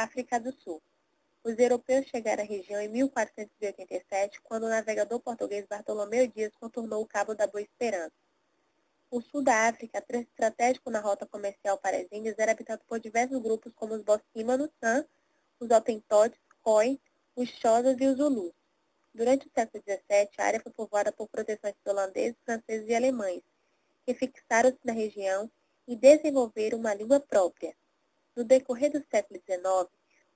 África do Sul. Os europeus chegaram à região em 1487, quando o navegador português Bartolomeu Dias contornou o Cabo da Boa Esperança. O sul da África, trecho estratégico na rota comercial para as Índias, era habitado por diversos grupos como os bosquímanos, os Hottentots, Khoi, os Xhosas e os Zulus. Durante o século XVII, a área foi povoada por protestantes holandeses, franceses e alemães, que fixaram-se na região e desenvolveram uma língua própria. No decorrer do século XIX,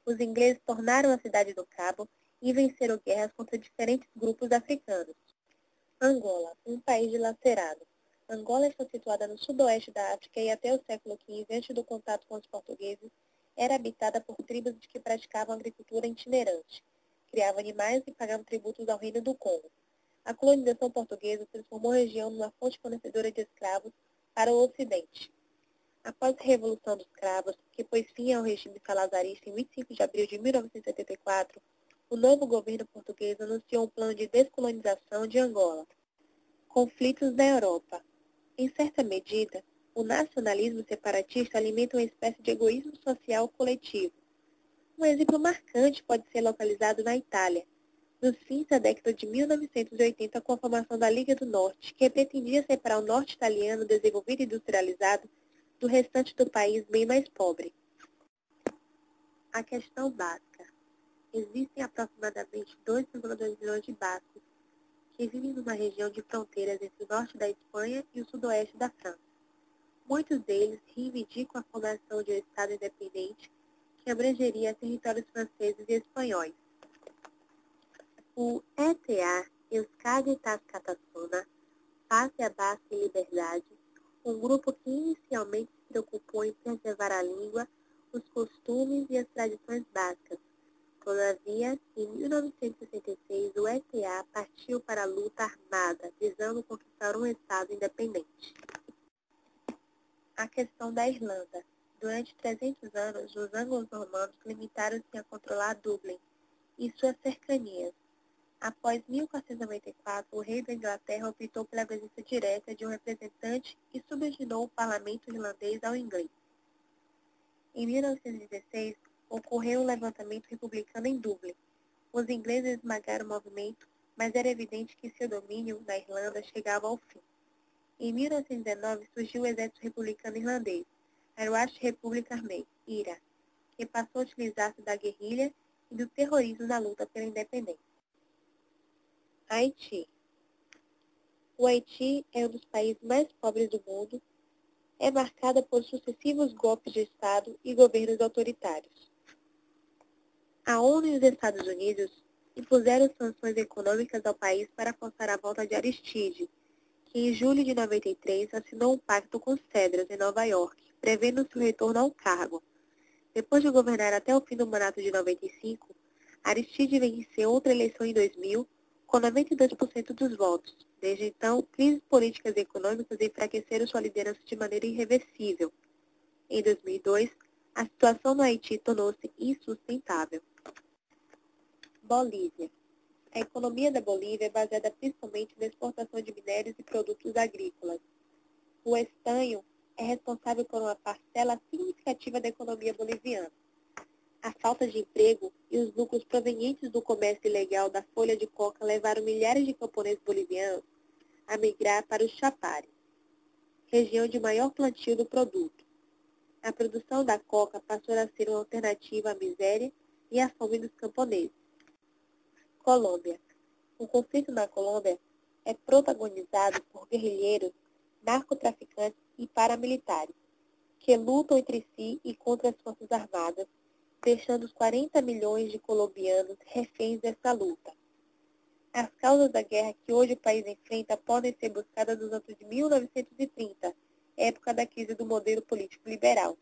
os ingleses tornaram a cidade do Cabo e venceram guerras contra diferentes grupos africanos. Angola, um país dilacerado. Angola está situada no sudoeste da África e até o século XV, antes do contato com os portugueses, era habitada por tribos que praticavam agricultura itinerante, criavam animais e pagavam tributos ao Reino do Congo. A colonização portuguesa transformou a região numa fonte fornecedora de escravos para o Ocidente. Após a Revolução dos Cravos, que pôs fim ao regime salazarista em 25 de abril de 1974, o novo governo português anunciou um plano de descolonização de Angola. Conflitos na Europa. Em certa medida, o nacionalismo separatista alimenta uma espécie de egoísmo social coletivo. Um exemplo marcante pode ser localizado na Itália, nos fins da década de 1980, com a formação da Liga do Norte, que pretendia separar o norte italiano desenvolvido e industrializado do restante do país bem mais pobre. A questão basca. Existem aproximadamente 2,2 milhões de bascos que vivem numa região de fronteiras entre o norte da Espanha e o sudoeste da França. Muitos deles reivindicam a formação de um Estado independente que abrangeria territórios franceses e espanhóis. O ETA, Euskadi Tascatasuna, Pátria Basca e Liberdade, um grupo que inicialmente se preocupou em preservar a língua, os costumes e as tradições bascas. Todavia, em 1966, o ETA partiu para a luta armada, visando conquistar um Estado independente. A questão da Irlanda. Durante 300 anos, os anglo-normandos limitaram-se a controlar Dublin e suas cercanias. Após 1494, o rei da Inglaterra optou pela presença direta de um representante e subordinou o parlamento irlandês ao inglês. Em 1916, ocorreu um levantamento republicano em Dublin. Os ingleses esmagaram o movimento, mas era evidente que seu domínio na Irlanda chegava ao fim. Em 1919, surgiu o exército republicano irlandês, a Irish Republic Army, IRA, que passou a utilizar-se da guerrilha e do terrorismo na luta pela independência. Haiti. O Haiti é um dos países mais pobres do mundo, é marcada por sucessivos golpes de Estado e governos autoritários. A ONU e os Estados Unidos impuseram sanções econômicas ao país para forçar a volta de Aristide, que em julho de 93 assinou um pacto com Cedras, em Nova York, prevendo seu retorno ao cargo. Depois de governar até o fim do mandato de 95, Aristide venceu outra eleição em 2000, com 92% dos votos. Desde então, crises políticas e econômicas enfraqueceram sua liderança de maneira irreversível. Em 2002, a situação no Haiti tornou-se insustentável. Bolívia. A economia da Bolívia é baseada principalmente na exportação de minérios e produtos agrícolas. O estanho é responsável por uma parcela significativa da economia boliviana. A falta de emprego e os lucros provenientes do comércio ilegal da folha de coca levaram milhares de camponeses bolivianos a migrar para os Chapare, região de maior plantio do produto. A produção da coca passou a ser uma alternativa à miséria e à fome dos camponeses. Colômbia. O conflito na Colômbia é protagonizado por guerrilheiros, narcotraficantes e paramilitares, que lutam entre si e contra as forças armadas, deixando os 40 milhões de colombianos reféns dessa luta. As causas da guerra que hoje o país enfrenta podem ser buscadas nos anos de 1930, época da crise do modelo político liberal.